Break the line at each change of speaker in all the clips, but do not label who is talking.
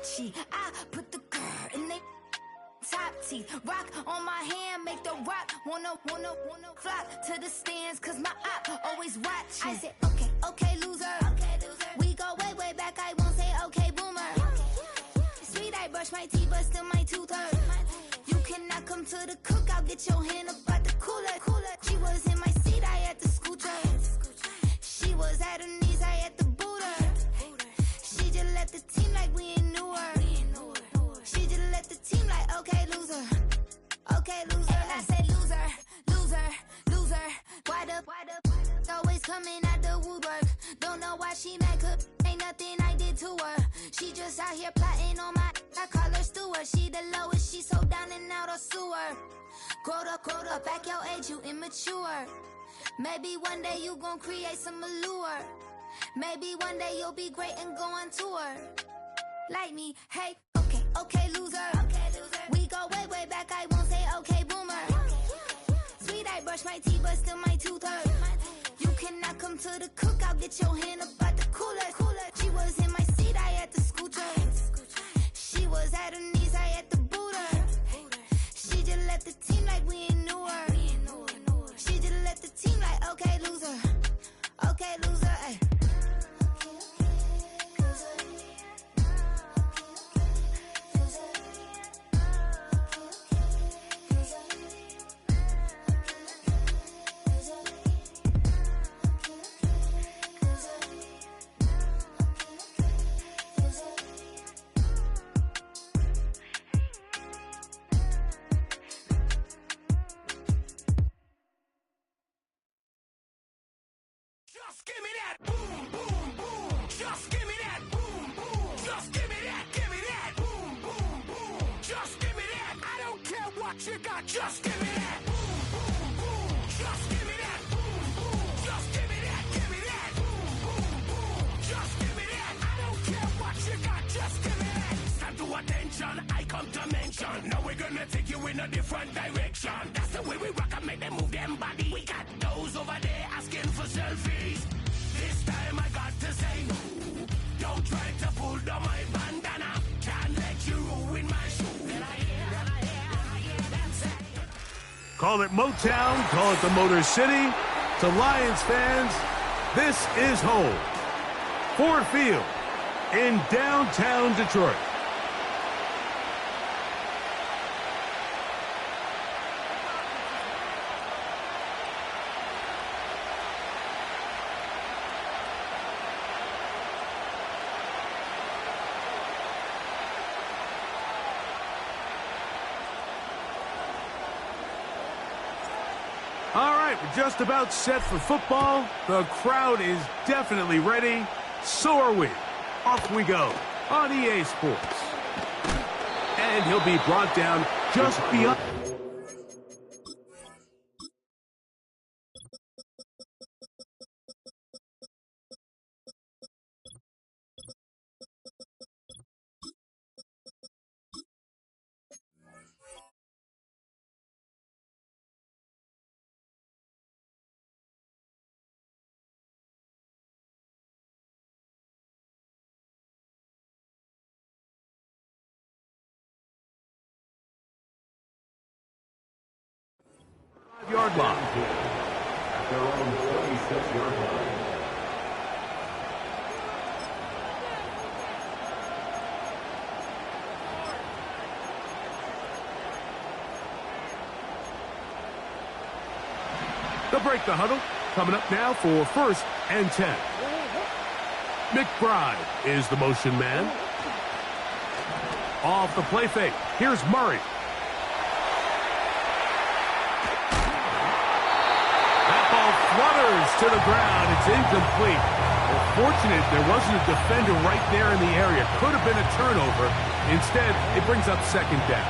Versace. I put the girl in they top teeth. Rock on my hand, make the rock wanna flock to the stands, cause my op always watching. I said, okay, loser. We go way back, I won't say okay, boomer. Sweet, I brush my teeth, but still my tooth hurt. You cannot come to the cookout, get your hand up at the cooler. She was in my seat, I had to scoot her. She was at her knees, I had to boot her. She just left the team like we ain't knew her. She just left the team like, okay, loser. Okay, loser. And I said, loser. Why the always coming out the woodwork? Don't know why she mad, cause ain't nothing I did to her. She just out here plotting on my, I call her steward. She the lowest, she so down and out of sewer. Growed up, back your age, you immature. Maybe one day you gon' create some allure. Maybe one day you'll be great and go on tour. Like me, hey, okay, loser. We go way back, I won't say okay, boomer. Sweet, I brush my teeth, but still my tooth hurt. You cannot come to the cookout, get your hand up at the cooler. She was in my seat, I had to scoot her. She was at her knees, I had to boot her. She just left the team like we ain't knew her. She just left the team like, okay, loser. Okay, loser, ay.
Just give me that boom, boom, boom. Just give me that boom, boom. Just give me that boom, boom, boom. Just give me that. I don't care what you got. Just give me that boom, boom, boom. Just give me that boom, boom. Just give me that boom, boom, boom. Just give me that. I don't care what you got. Just give me that. Stand to attention. I come to mention. Now we're gonna take you in a different direction. That's the way we rock and make them move them body. We got those over there asking for selfies. This time I got to say no. Don't try to pull down my bandana. Can't let you ruin my shoe. Then I hear them say.
Call it Motown, call it the Motor City. To Lions fans, this is home. Ford Field in downtown Detroit. All right, we're just about set for football. The crowd is definitely ready. So are we. Off we go on EA Sports. And he'll be brought down just beyond. Yard line.
At their own 26-yard line.
They'll break the huddle. Coming up now for 1st and 10. McBride is the motion man. Off the play fake. Here's Murray. Flutters to the ground. It's incomplete. Well, fortunate there wasn't a defender right there in the area. Could have been a turnover. Instead, it brings up 2nd down.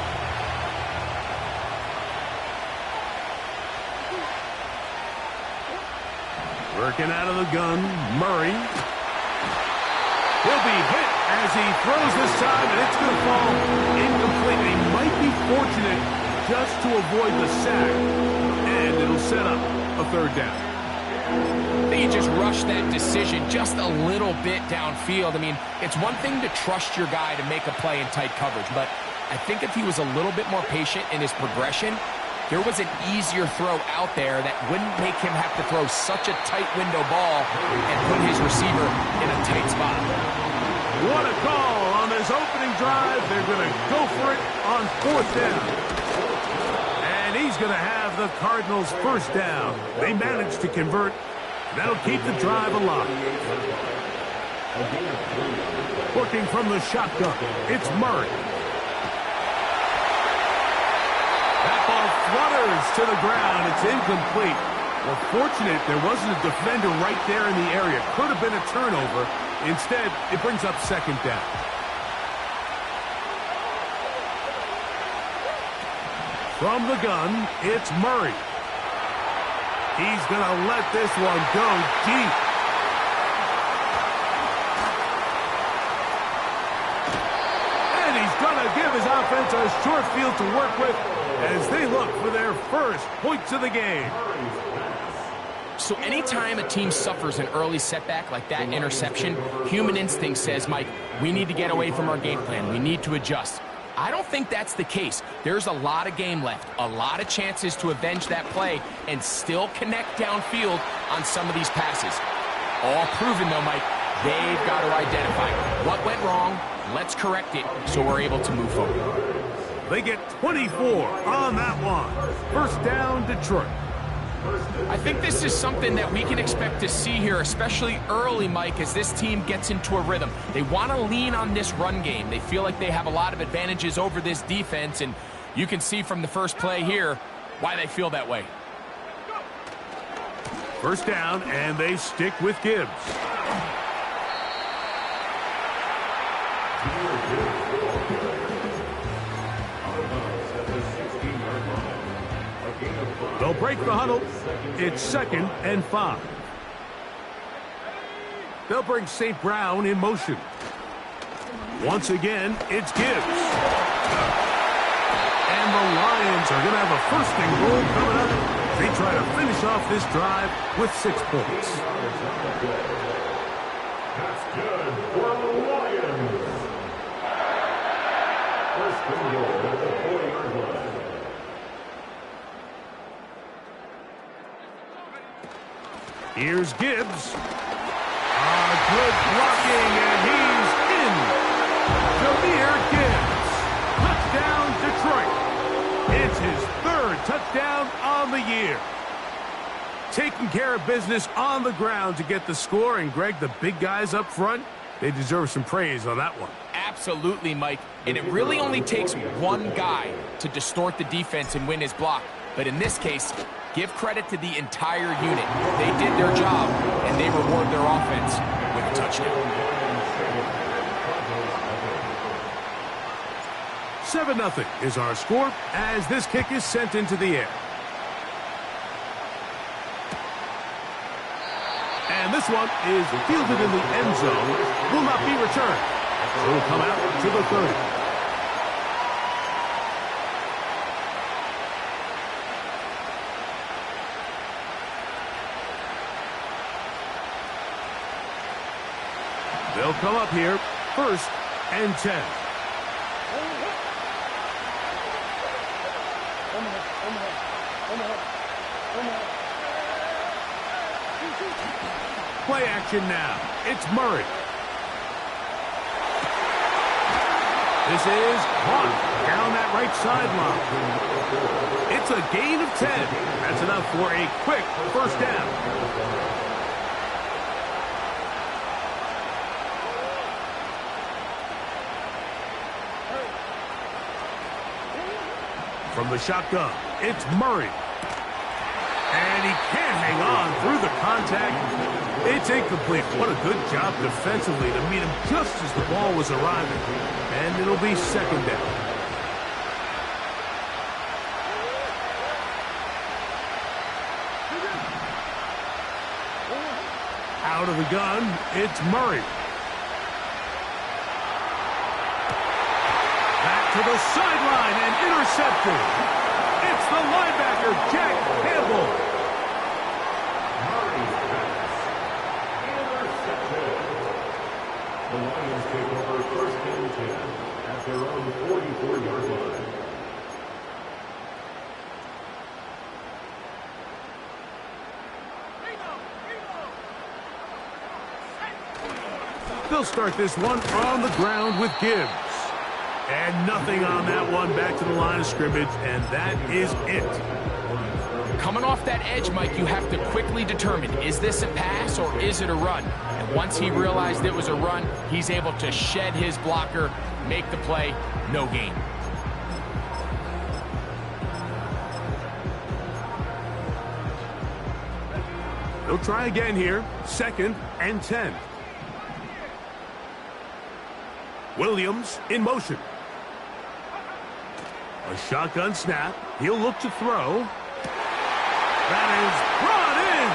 Working out of the gun, Murray. He'll be hit as he throws this time, and it's going to fall incomplete. He might be fortunate just to avoid the sack, and it'll set up a 3rd down.
think he just rushed that decision just a little bit downfield. I mean, it's one thing to trust your guy to make a play in tight coverage, but I think if he was a little bit more patient in his progression, there was an easier throw out there that wouldn't make him have to throw such a tight window ball and put his receiver in a tight spot.
What a call on this opening drive. They're going to go for it on 4th down. And he's going to have the Cardinals' 1st down. They managed to convert. That'll keep the drive alive. Working from the shotgun, it's Murray. That ball flutters to the ground. It's incomplete. Well, fortunate there wasn't a defender right there in the area. Could have been a turnover. Instead, it brings up 2nd down. From the gun, it's Murray. He's going to let this one go deep. And he's going to give his offense a short field to work with as they look for their first points of the game.
So anytime a team suffers an early setback like that interception, human instinct says, Mike, we need to get away from our game plan. We need to adjust. I don't think that's the case. There's a lot of game left, a lot of chances to avenge that play and still connect downfield on some of these passes. All proven, though, Mike, they've got to identify what went wrong, let's correct it so we're able to move forward.
They get 24 on that one. 1st down, Detroit.
I think this is something that we can expect to see here, especially early, Mike, as this team gets into a rhythm. They want to lean on this run game. They feel like they have a lot of advantages over this defense, and you can see from the first play here why they feel that way.
1st down, and they stick with Gibbs. They'll break the huddle. It's 2nd and 5. They'll bring St. Brown in motion. Once again, it's Gibbs. And the Lions are going to have a 1st and goal coming up. They try to finish off this drive with 6 points.
That's good for the Lions. 1st and goal at the 40-yard line.
Here's Gibbs. Good blocking, and he's in. Jahmyr Gibbs. Touchdown, Detroit. It's his 3rd touchdown on the year. Taking care of business on the ground to get the score, and Greg, the big guys up front, they deserve some praise on that one.
Absolutely, Mike. And it really only takes one guy to distort the defense and win his block. But in this case, give credit to the entire unit. They did their job, and they reward their offense with a touchdown.
7-0 is our score as this kick is sent into the air. And this one is fielded in the end zone. Will not be returned. So it'll come out to the 30. They'll come up here, 1st and 10. Play action now. It's Murray. This is caught down that right sideline. It's a gain of 10. That's enough for a quick 1st down. From the shotgun, it's Murray. And he can't hang on through the contact. It's incomplete. What a good job defensively to meet him just as the ball was arriving. And it'll be 2nd down. Out of the gun, it's Murray. To the sideline and intercepted. It's the linebacker, Jack Campbell.
The Lions take over first and 10 at their own 44-yard line.
They'll start this one on the ground with Gibbs. And nothing on that one, back to the line of scrimmage, and that is it.
Coming off that edge, Mike, you have to quickly determine, is this a pass or is it a run? And once he realized it was a run, he's able to shed his blocker, make the play, no gain.
They'll try again here, 2nd and 10. Williams in motion. A shotgun snap. He'll look to throw. That is brought in.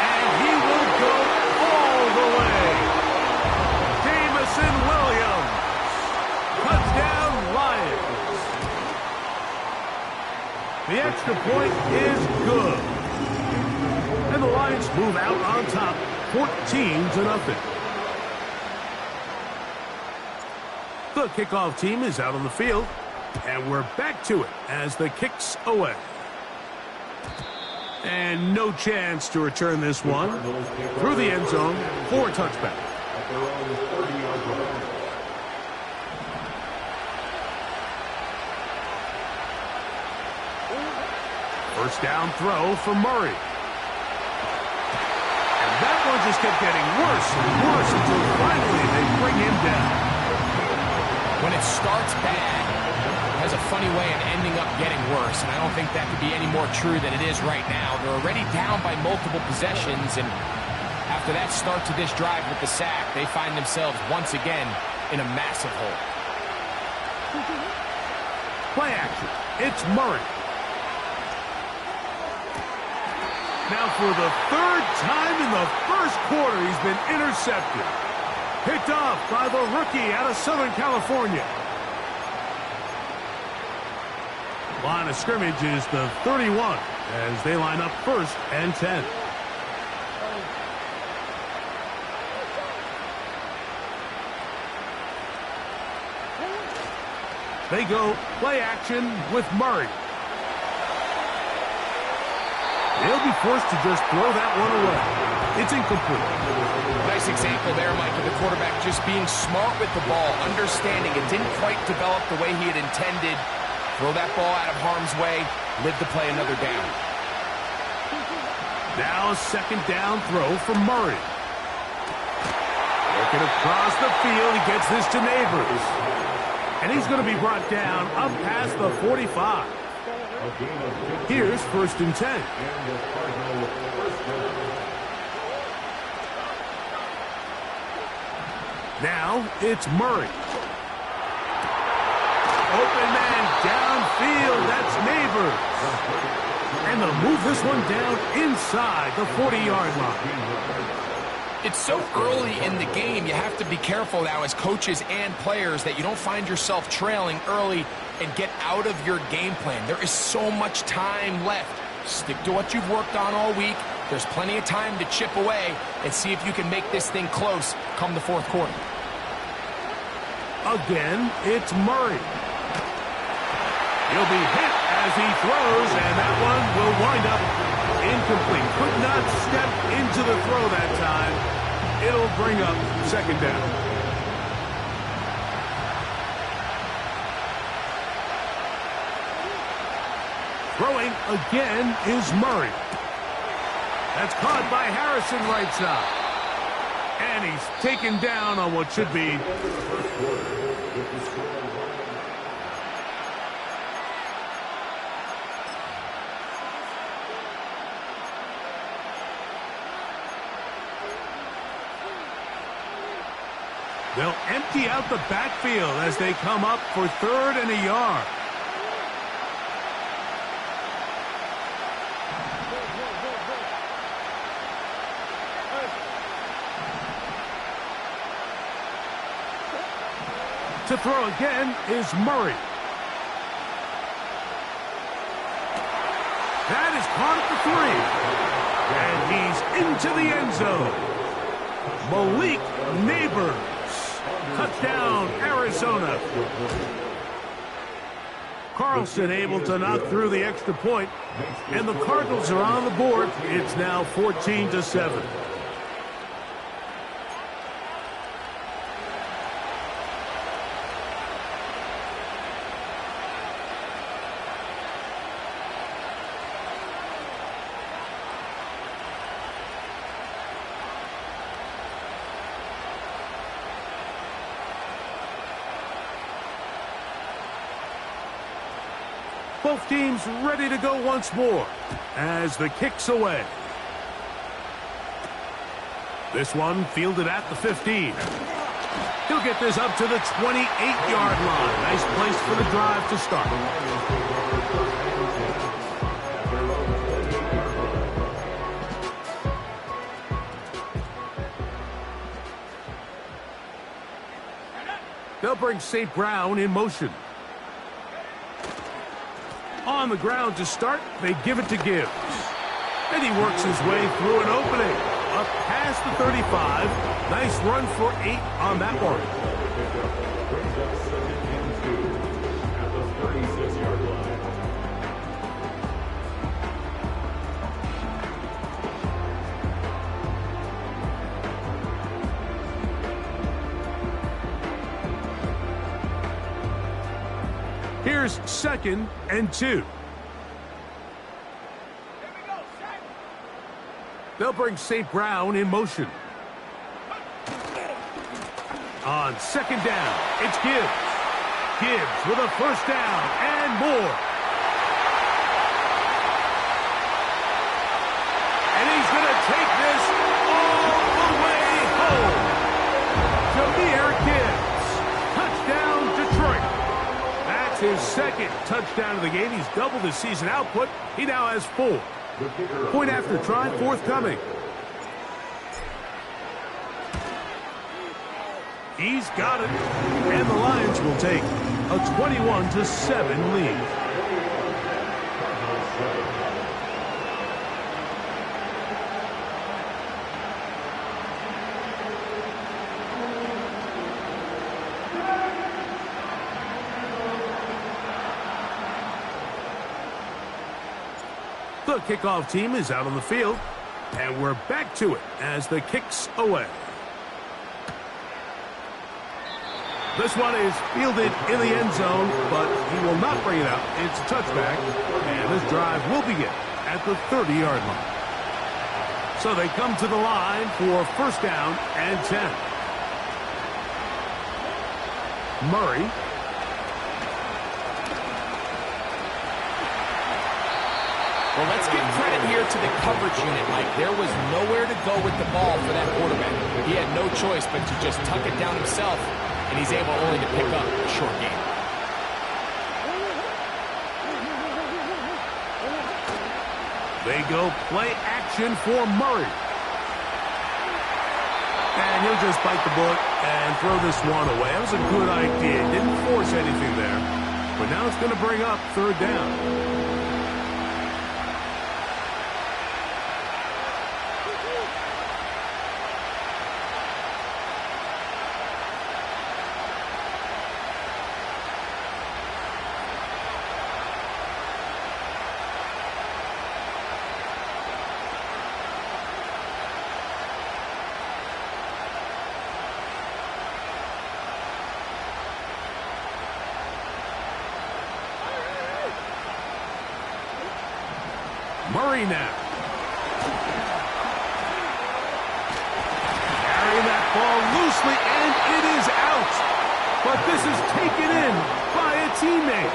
And he will go all the way. Jamison Williams. Touchdown Lions. The extra point is good. And the Lions move out on top, 14-0. The kickoff team is out on the field, and we're back to it as the kick's away. And no chance to return this one through the end zone for a touchback. First down throw for Murray. And that one just kept getting worse and worse until finally they bring him down.
When it starts bad, it has a funny way of ending up getting worse, and I don't think that could be any more true than it is right now. They're already down by multiple possessions, and after that start to this drive with the sack, they find themselves once again in a massive hole.
Play action. It's Murray. Now for the 3rd time in the first quarter, he's been intercepted. Picked off by the rookie out of Southern California. Line of scrimmage is the 31 as they line up 1st and 10. They go play action with Murray. They'll be forced to just throw that one away. It's incomplete.
Nice example there, Mike, of the quarterback just being smart with the ball, understanding it didn't quite develop the way he had intended. Throw that ball out of harm's way, live to play another down.
Now a 2nd down throw for Murray. Looking across the field, he gets this to Neighbors. And he's going to be brought down up past the 45. Here's 1st and 10. Now it's Murray. Open man downfield. That's Neighbors. And they'll move this one down inside the 40-yard line.
It's so early in the game, you have to be careful now as coaches and players that you don't find yourself trailing early and get out of your game plan. There is so much time left. Stick to what you've worked on all week. There's plenty of time to chip away and see if you can make this thing close come the 4th quarter.
Again, it's Murray. He'll be hit as he throws, and that one will wind up incomplete. Could not step into the throw that time. It'll bring up 2nd down. Throwing again is Murray. That's caught by Harrison right side. And he's taken down on what should be they'll empty out the backfield as they come up for 3rd and a yard. To throw again is Murray. That is caught at the 3. And he's into the end zone. Malik Neighbors. Touchdown, Arizona. Carlson able to knock through the extra point, and the Cardinals are on the board. It's now 14-7. Both teams ready to go once more as the kick's away. This one fielded at the 15. He'll get this up to the 28-yard line. Nice place for the drive to start. They'll bring St. Brown in motion. On the ground to start, they give it to Gibbs. And he works his way through an opening. Up past the 35. Nice run for 8 on that one.
At the 36-yard line.
Here's 2nd and 2. They'll bring St. Brown in motion. On 2nd down, it's Gibbs. Gibbs with a first down and more. And he's going to take this all the way home. Jahmyr Gibbs. Touchdown, Detroit. That's his 2nd touchdown of the game. He's doubled his season output. He now has 4. Point after try forthcoming. He's got it. And the Lions will take a 21-7 lead. The kickoff team is out on the field, and we're back to it as the kick's away. This one is fielded in the end zone, but he will not bring it out. It's a touchback, and this drive will begin at the 30-yard line. So they come to the line for first down and 10. Murray.
Well, let's give credit here to the coverage unit, Mike. There was nowhere to go with the ball for that quarterback. He had no choice but to just tuck it down himself, and he's able only to pick up a short gain.
They go play action for Murray. And he'll just bite the bullet and throw this one away. That was a good idea. Didn't force anything there. But now it's going to bring up third down. Murray now. Carrying that ball loosely, and it is out. But this is taken in by a teammate.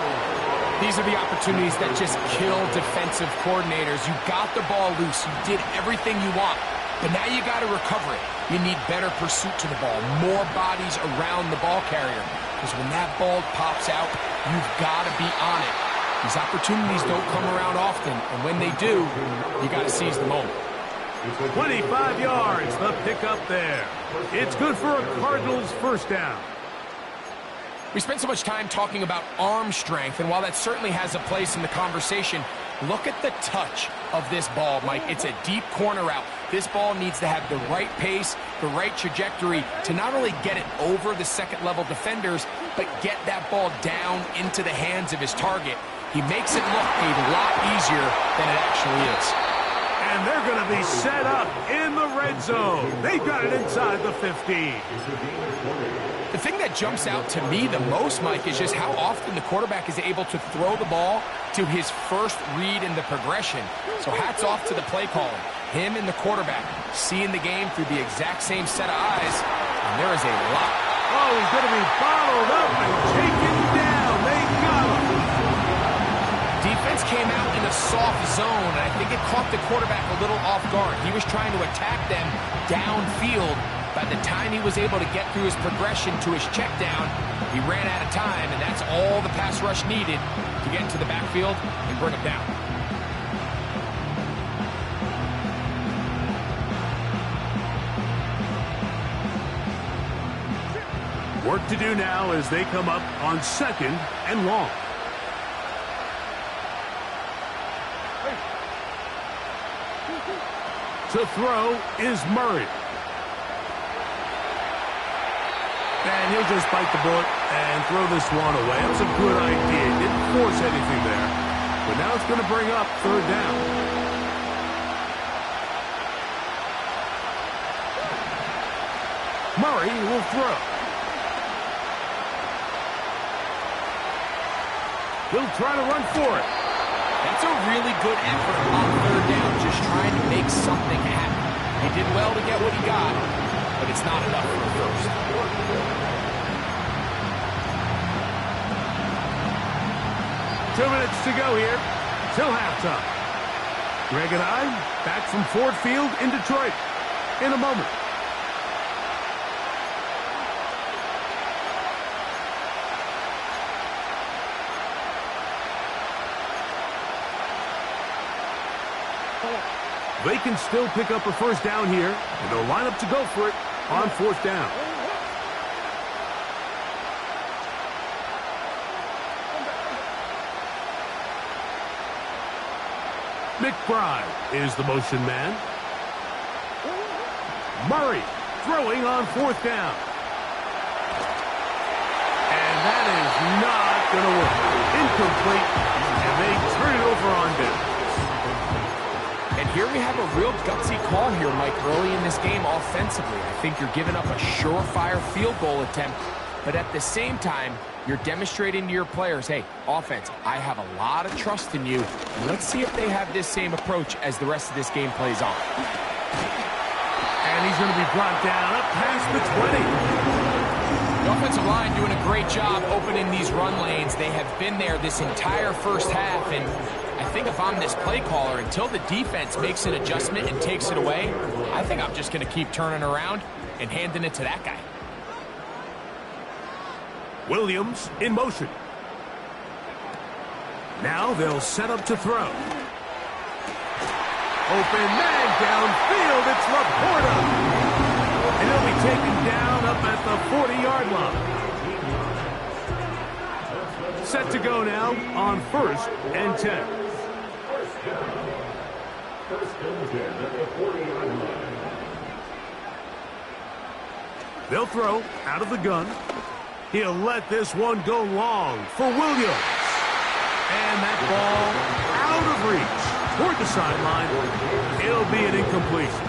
These are the opportunities that just kill defensive coordinators. You got the ball loose. You did everything you want. But now you got to recover it. You need better pursuit to the ball, more bodies around the ball carrier. Because when that ball pops out, you've got to be on it. These opportunities don't come around often, and when they do, you got to seize the moment.
25 yards, the pickup there. It's good for a Cardinals first down.
We spent so much time talking about arm strength, and while that certainly has a place in the conversation, Look at the touch of this ball, Mike. It's a deep corner route. This ball needs to have the right pace, the right trajectory to not only get it over the second-level defenders, but get that ball down into the hands of his target. He makes it look a lot easier than it actually is.
And they're going to be set up in the red zone. They've got it inside the 15.
The thing that jumps out to me the most, Mike, is just how often the quarterback is able to throw the ball to his first read in the progression. So hats off to the play caller. Him and the quarterback seeing the game through the exact same set of eyes. And there is a lot.
Oh, he's going to be bottled up and taken down. They got him.
Defense came out in a soft zone, and I think it caught the quarterback a little off guard. He was trying to attack them downfield. By the time he was able to get through his progression to his check down, he ran out of time, and that's all the pass rush needed to get into the backfield and bring him down.
Work to do now as they come up on 2nd and long. To throw is Murray. And he'll just bite the bullet and throw this one away. That's a good idea. Didn't force anything there. But now it's going to bring up 3rd down. Murray will throw. He'll try to run for it.
That's a really good effort on 3rd down, just trying to make something happen. He did well to get what he got, but it's not enough for a first.
2 minutes to go here till halftime. Greg and I back from Ford Field in Detroit in a moment. They can still pick up a first down here, and they'll line up to go for it on 4th down. McBride is the motion man. Murray throwing on 4th down. And that is not going to work. Incomplete, and they turn it over on down.
And here we have a real gutsy call here, Mike, early in this game offensively. I think you're giving up a surefire field goal attempt, but at the same time, you're demonstrating to your players, hey, offense, I have a lot of trust in you. And let's see if they have this same approach as the rest of this game plays on.
And he's going to be brought down up past the 20.
The offensive line doing a great job opening these run lanes. They have been there this entire first half, and I think if I'm this play caller, until the defense makes an adjustment and takes it away, I think I'm just going to keep turning around and handing it to that guy.
Williams in motion. Now they'll set up to throw. Open man downfield. It's Laporta. And he'll be taken down up at the 40-yard line. Set to go now on 1st and 10.
First and 10 at the 40-yard line.
They'll throw out of the gun. He'll let this one go long for Williams. And that ball out of reach toward the sideline. It'll be an incompletion.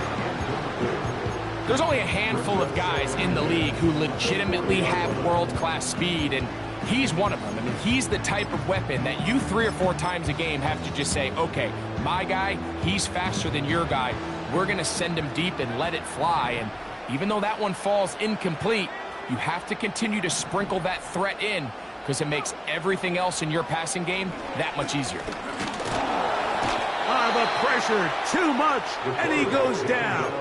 There's only a handful of guys in the league who legitimately have world-class speed, and he's one of them. I mean, he's the type of weapon that you 3 or 4 times a game have to just say, okay, my guy, he's faster than your guy. We're going to send him deep and let it fly. And even though that one falls incomplete, you have to continue to sprinkle that threat in because it makes everything else in your passing game that much easier.
The pressure, too much, and he goes down.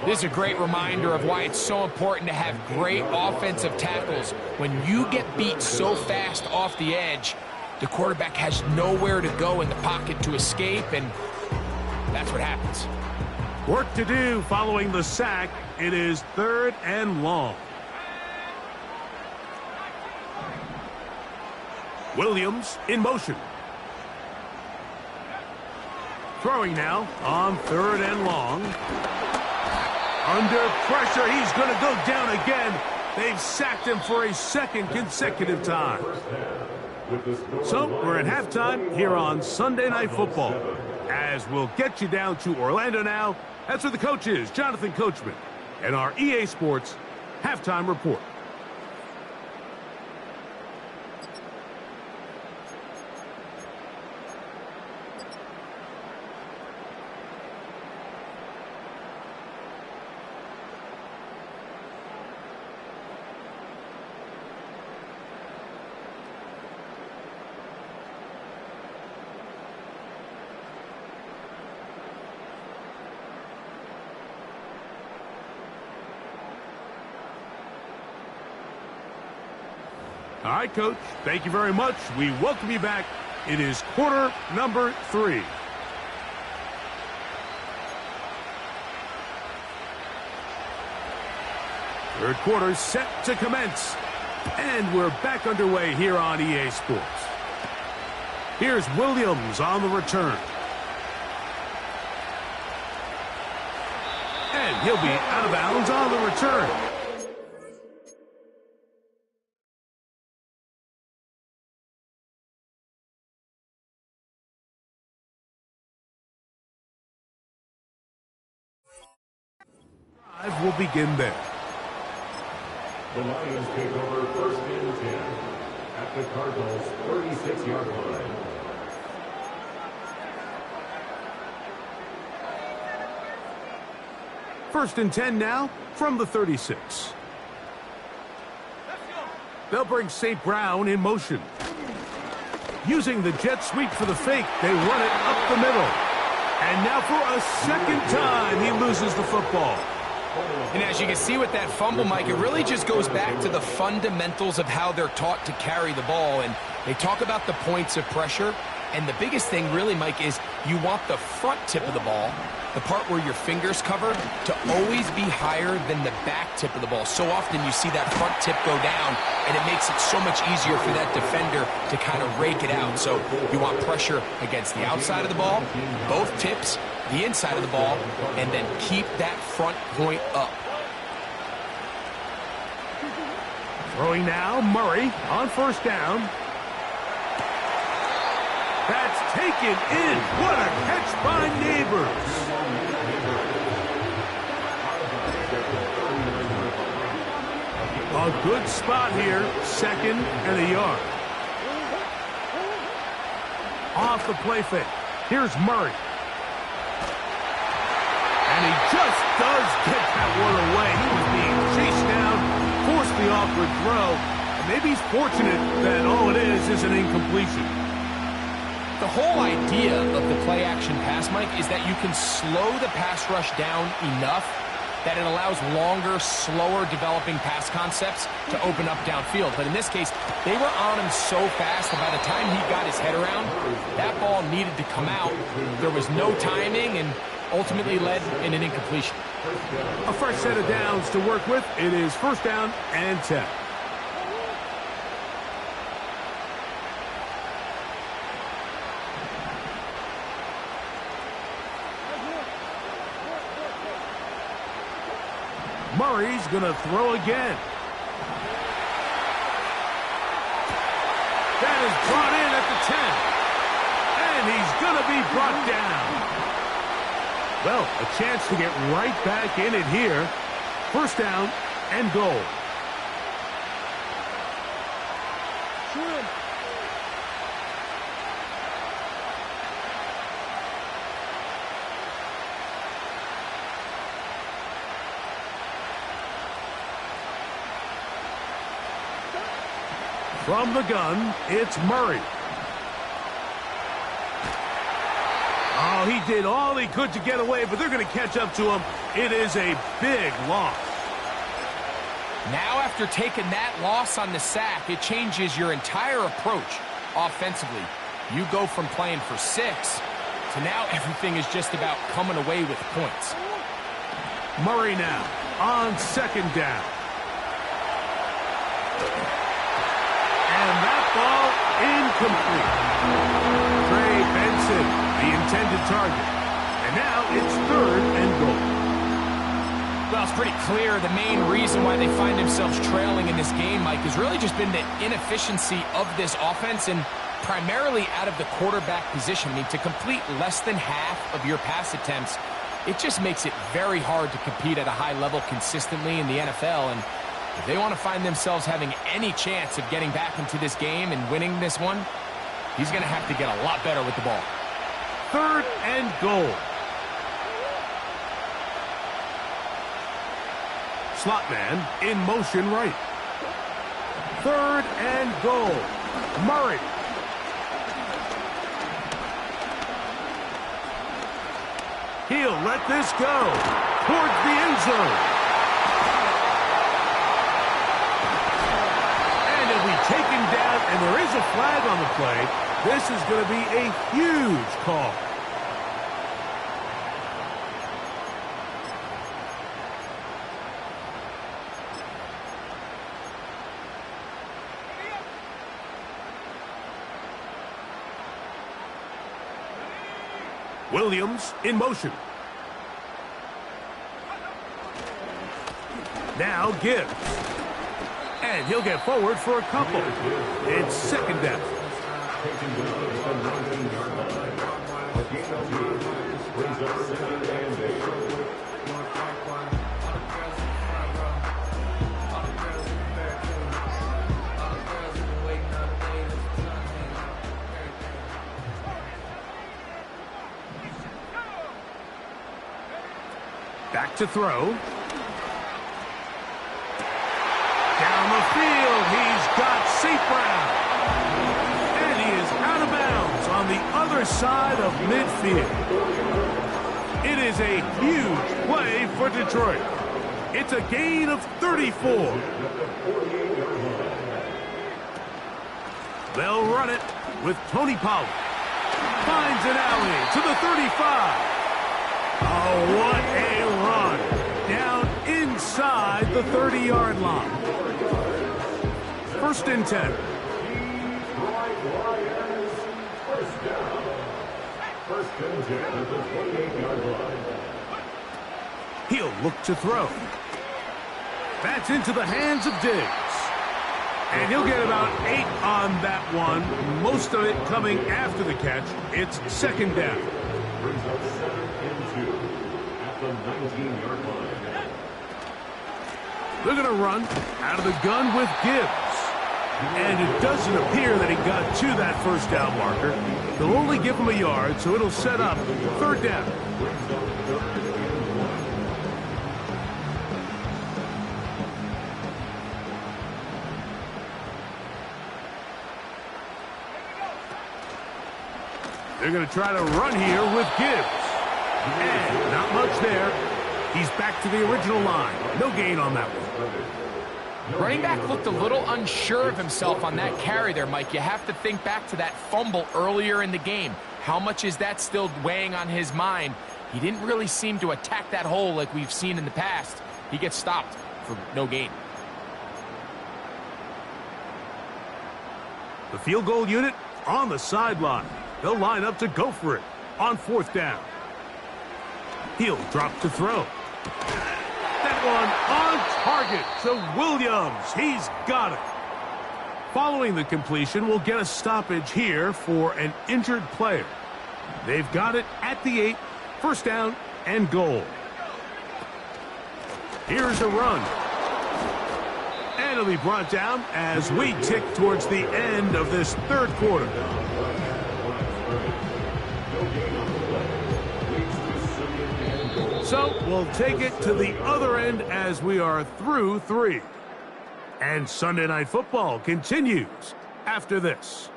This is a great reminder of why it's so important to have great offensive tackles. When you get beat so fast off the edge, the quarterback has nowhere to go in the pocket to escape, and that's what happens.
Work to do following the sack. It is 3rd and long. Williams in motion. Throwing now on 3rd and long. Under pressure, he's going to go down again. They've sacked him for a 2nd consecutive time. So we're at halftime here on Sunday Night Football. As we'll get you down to Orlando now. That's where the coach is, Jonathan Coachman, and our EA Sports Halftime Report. All right, Coach, thank you very much. We welcome you back. It is quarter number 3. Third quarter set to commence. And we're back underway here on EA Sports. Here's Williams on the return. And he'll be out of bounds on the return. Will begin there.
The Lions take over 1st and 10 at the Cardinals' 36-yard line.
First and 10 now from the 36. They'll bring St. Brown in motion. Using the jet sweep for the fake, they run it up the middle. And now for a 2nd time, he loses the football.
And as you can see with that fumble, Mike, it really just goes back to the fundamentals of how they're taught to carry the ball. And they talk about the points of pressure. And the biggest thing really, Mike, is you want the front tip of the ball, the part where your fingers cover, to always be higher than the back tip of the ball. So often you see that front tip go down, and it makes it so much easier for that defender to kind of rake it out. So you want pressure against the outside of the ball, both tips, the inside of the ball, and then keep that front point up.
Throwing now, Murray on 1st down. That's taken in. What a catch by Neighbors. A good spot here, 2nd and a yard. Off the play fake. Here's Murray. And he just does get that one away. He was being chased down, forced the awkward throw. And maybe he's fortunate that all it is an incompletion.
The whole idea of the play-action pass, Mike, is that you can slow the pass rush down enough that it allows longer, slower developing pass concepts to open up downfield. But in this case, they were on him so fast that by the time he got his head around, that ball needed to come out. There was no timing and ultimately led in an incompletion.
A fresh set of downs to work with. It is 1st down and 10. Murray's going to throw again. That is brought in at the 10. And he's going to be brought down. Well, a chance to get right back in it here. 1st down and goal. From the gun, it's Murray. Oh, he did all he could to get away, but they're going to catch up to him. It is a big loss.
Now, after taking that loss on the sack, it changes your entire approach offensively. You go from playing for 6 to now everything is just about coming away with points.
Murray now on 2nd down. And that ball incomplete. Trey Benson the intended target. And now it's 3rd and goal.
Well, it's pretty clear the main reason why they find themselves trailing in this game, Mike, has really just been the inefficiency of this offense and primarily out of the quarterback position. I mean, to complete less than half of your pass attempts, it just makes it very hard to compete at a high level consistently in the NFL. And if they want to find themselves having any chance of getting back into this game and winning this one, he's going to have to get a lot better with the ball.
3rd and goal. Slot man in motion right. 3rd and goal. Murray. He'll let this go towards the end zone. And he'll be taken down, and there is a flag on the play. This is going to be a huge call. Williams in motion. Now Gibbs. And he'll get forward for a couple. It's 2nd down. Back to throw. Down the field, he's got St. Brown. And he is out of bounds on the other side of midfield. It is a huge play for Detroit. It's a gain of 34. They'll run it with Tony Pollard. Finds an alley to the 35. Oh, what a run. Down inside the 30-yard line. 1st and 10. He'll look to throw. That's into the hands of Diggs. And he'll get about 8 on that one. Most of it coming after the catch. It's 2nd down. Brings up 7 and 2 at the 19-yard line. They're going to run out of the gun with Gibbs. And it doesn't appear that he got to that 1st down marker. They'll only give him a yard, so it'll set up 3rd down. They're going to try to run here with Gibbs. And not much there. He's back to the original line. No gain on that one.
Running back looked a little unsure of himself on that carry there, Mike. You have to think back to that fumble earlier in the game. How much is that still weighing on his mind? He didn't really seem to attack that hole like we've seen in the past. He gets stopped for no gain.
The field goal unit on the sideline. They'll line up to go for it on 4th down. He'll drop to throw. That one on target to Williams. He's got it. Following the completion, we'll get a stoppage here for an injured player. They've got it at the 8, 1st down and goal. Here's a run. And it'll be brought down as we tick towards the end of this 3rd quarter. So we'll take it to the other end as we are through 3. And Sunday Night Football continues after this.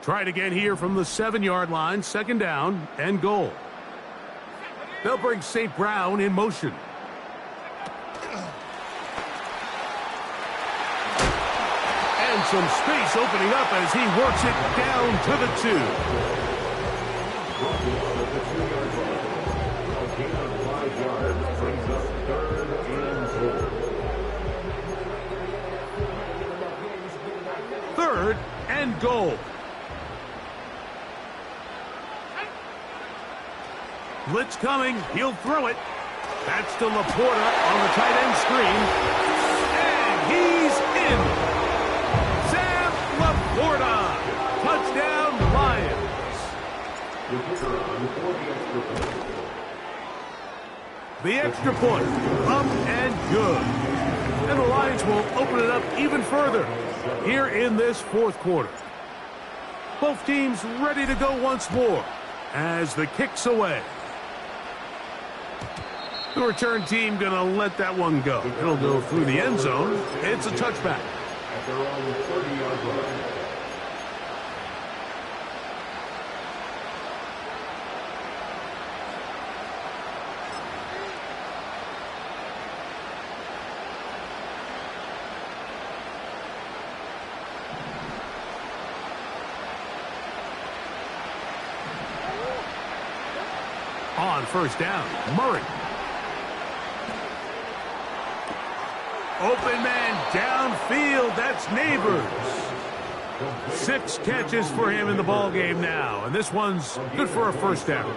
Try it again here from the 7-yard line, 2nd down and goal. They'll bring St. Brown in motion. And some space opening up as he works it down to the 2.
A gain of 5 yards brings up 3rd and 4.
3rd and goal. Blitz coming. He'll throw it. That's to Laporta on the tight end screen. And he's in. Sam Laporta. Touchdown, Lions.
The kicker on for the extra point.
The extra point. Up and good. And the Lions will open it up even further here in this 4th quarter. Both teams ready to go once more as the kick's away. The return team going to let that one go. It'll go through the end zone. It's a touchback.
At their own 30-yard line.
On 1st down, Murray. Open man downfield. That's Neighbors. 6 catches for him in the ball game now, and this one's good for a 1st down.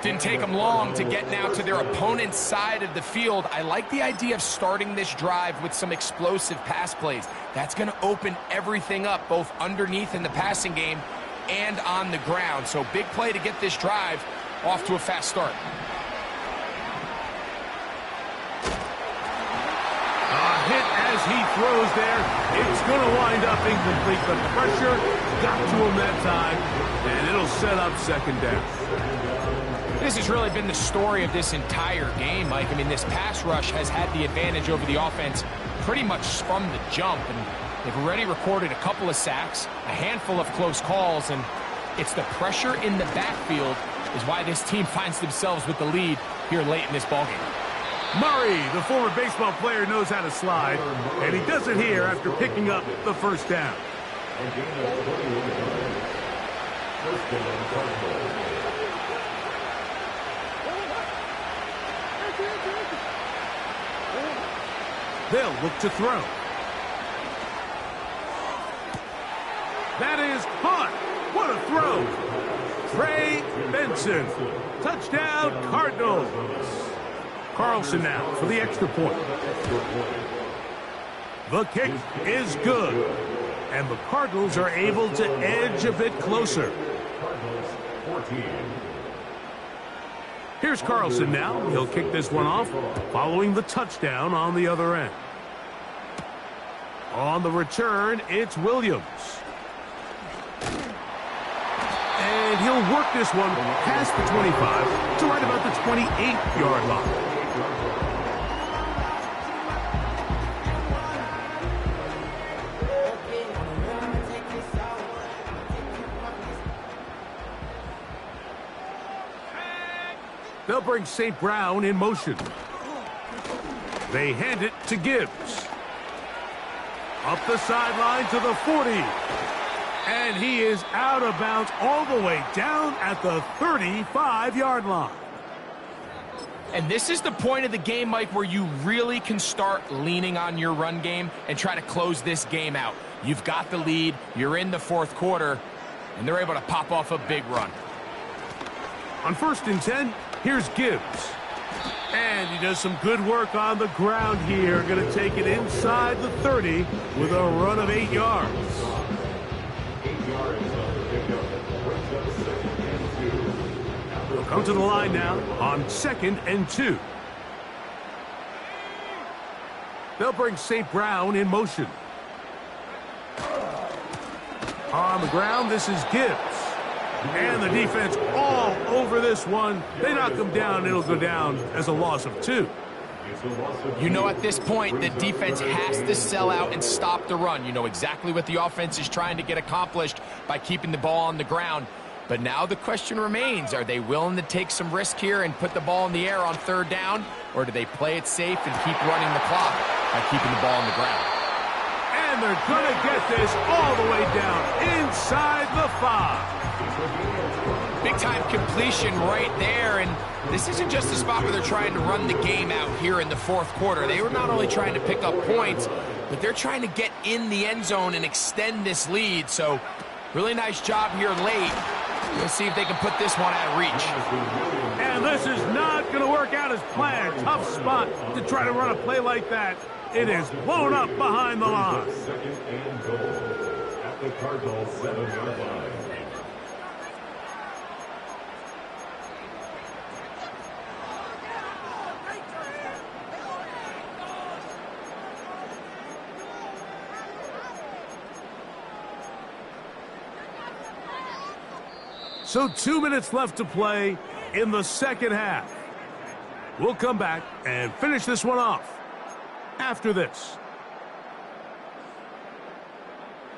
Didn't take them long to get now to their opponent's side of the field. I like the idea of starting this drive with some explosive pass plays. That's going to open everything up, both underneath in the passing game and on the ground. So big play to get this drive off to a fast start.
Hit as he throws there. It's going to wind up incomplete, but pressure got to him that time, and it'll set up 2nd down.
This has really been the story of this entire game, Mike. I mean, this pass rush has had the advantage over the offense pretty much from the jump, and they've already recorded a couple of sacks, a handful of close calls, and it's the pressure in the backfield is why this team finds themselves with the lead here late in this ballgame.
Murray, the former baseball player, knows how to slide, and he does it here after picking up the 1st down.
A gain of 21 yards. 1st down, Cardinals.
They'll look to throw. That is caught. What a throw. Trey Benson. Touchdown, Cardinals. Carlson now for the extra point. The kick is good, and the Cardinals are able to edge a bit closer.
Cardinals 14.
Here's Carlson now. He'll kick this one off, following the touchdown on the other end. On the return, it's Williams. And he'll work this one past the 25 to right about the 28-yard line. They'll bring St. Brown in motion. They hand it to Gibbs. Up the sideline to the 40. And he is out of bounds all the way down at the 35-yard line.
And this is the point of the game, Mike, where you really can start leaning on your run game and try to close this game out. You've got the lead, you're in the 4th quarter, and they're able to pop off a big run.
On 1st and 10, here's Gibbs. And he does some good work on the ground here. Going to take it inside the 30 with a run of 8 yards.
8 yards on the pickup. Brings up 2nd and 2.
They'll come to the line now on 2nd and 2. They'll bring St. Brown in motion. On the ground, this is Gibbs. And the defense all over this one. They knock him down. It'll go down as a loss of 2.
You know, at this point, the defense has to sell out and stop the run. You know exactly what the offense is trying to get accomplished by keeping the ball on the ground. But now the question remains, are they willing to take some risk here and put the ball in the air on 3rd down? Or do they play it safe and keep running the clock by keeping the ball on the ground?
And they're going to get this all the way down inside the 5.
Big-time completion right there, and this isn't just a spot where they're trying to run the game out here in the fourth quarter. They were not only trying to pick up points, but they're trying to get in the end zone and extend this lead. So really nice job here late. Let's see if they can put this one out of reach.
And this is not going to work out as planned. Tough spot to try to run a play like that. It is blown up behind the line.
Second and goal at the Cardinals' 7-yard line.
So 2 minutes left to play in the second half. We'll come back and finish this one off after this.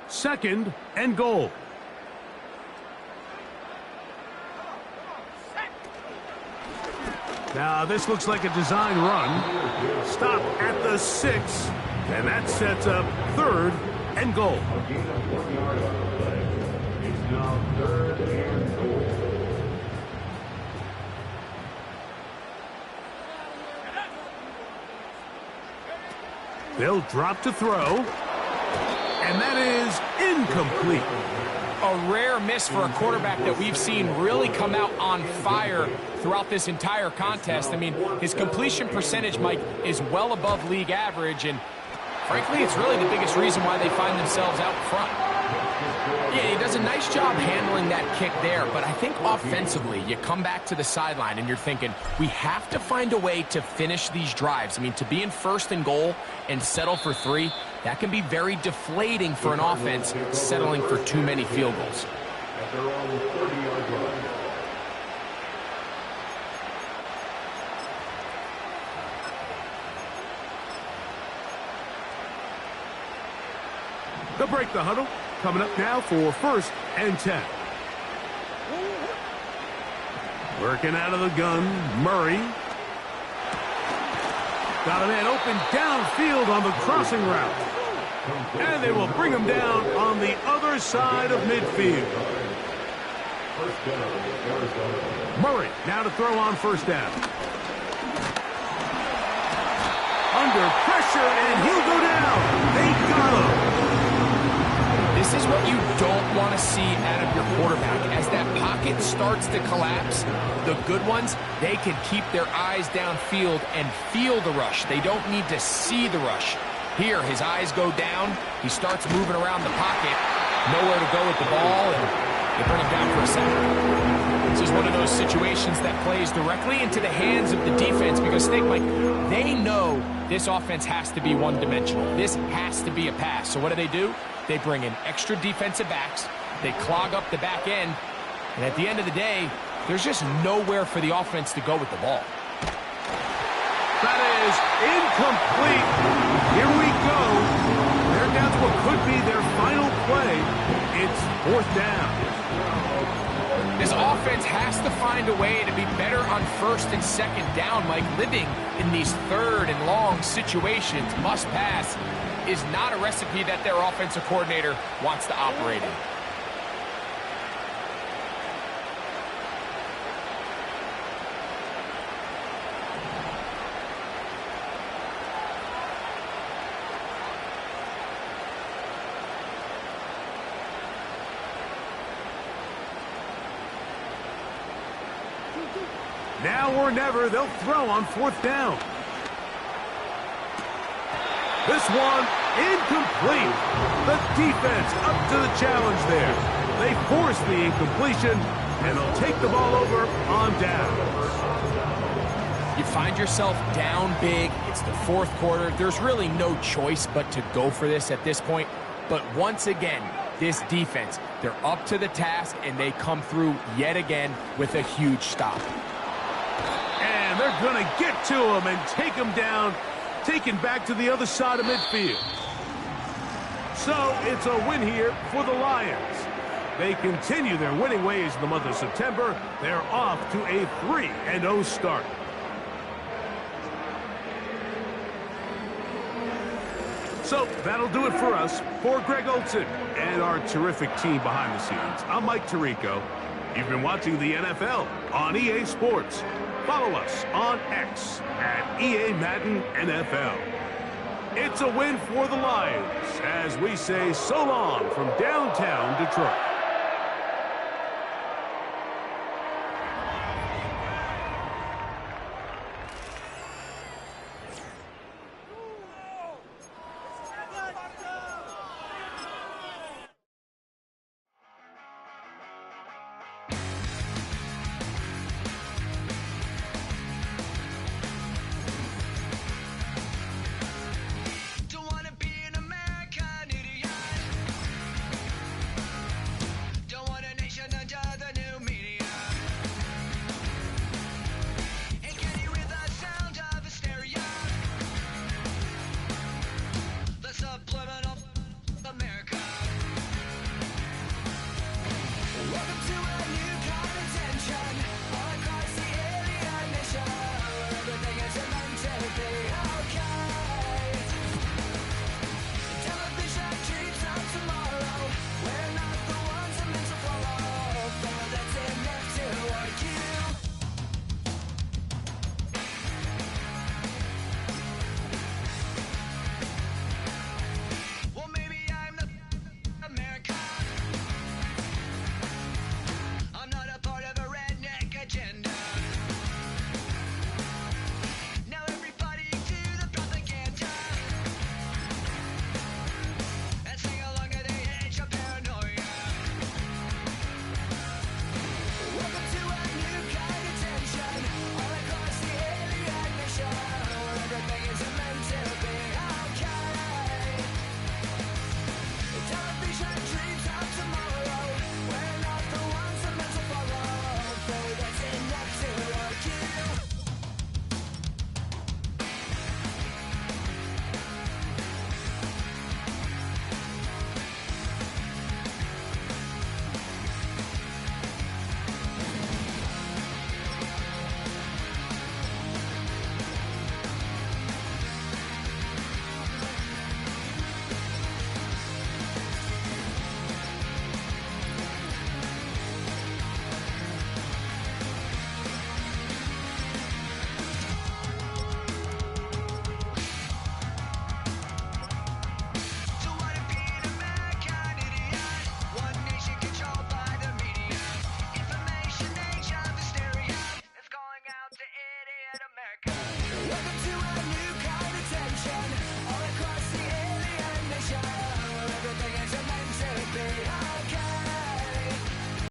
Second and goal. Now this looks like a design run. Stop at the 6, and that sets up third and goal.
It's now third and goal.
They'll drop to throw, and that is incomplete.
A rare miss for a quarterback that we've seen really come out on fire throughout this entire contest. I mean, his completion percentage, Mike, is well above league average, and frankly, it's really the biggest reason why they find themselves out front. Yeah, he does a nice job handling that kick there, but I think offensively, you come back to the sideline and you're thinking, we have to find a way to finish these drives. I mean, to be in first and goal and settle for 3, that can be very deflating for an offense settling for too many field goals.
At their own 30-yard line.
They'll break the huddle. Coming up now for first and 10. Working out of the gun, Murray. Got a man open downfield on the crossing route. And they will bring him down on the other side of midfield. Murray now to throw on first down. Under pressure, and he'll go down. They got him.
This is what you don't want to see out of your quarterback. As that pocket starts to collapse, the good ones, they can keep their eyes downfield and feel the rush. They don't need to see the rush. Here, his eyes go down. He starts moving around the pocket. Nowhere to go with the ball, and they bring him down for a sack. This is one of those situations that plays directly into the hands of the defense because, think, Mike, they know this offense has to be one-dimensional. This has to be a pass. So what do? They bring in extra defensive backs. They clog up the back end. And at the end of the day, there's just nowhere for the offense to go with the ball.
That is incomplete. Here we go. They're down to what could be their final play. It's fourth down.
This offense has to find a way to be better on first and second down, Mike. Living in these third and long situations, must pass, is not a recipe that their offensive coordinator wants to operate in.
Now or never, they'll throw on fourth down. This one, incomplete. The defense up to the challenge there. They force the incompletion, and they'll take the ball over on downs.
You find yourself down big. It's the fourth quarter. There's really no choice but to go for this at this point. But once again, this defense, they're up to the task, and they come through yet again with a huge stop.
And they're going to get to him and take him down, taken back to the other side of midfield. So it's a win here for the Lions. They continue their winning ways in the month of September. They're off to a 3-0 start. So that'll do it for us. For Greg Olson and our terrific team behind the scenes, I'm Mike Tirico. You've been watching the NFL on EA Sports. Follow us on X at EA Madden NFL. It's a win for the Lions as we say so long from downtown Detroit.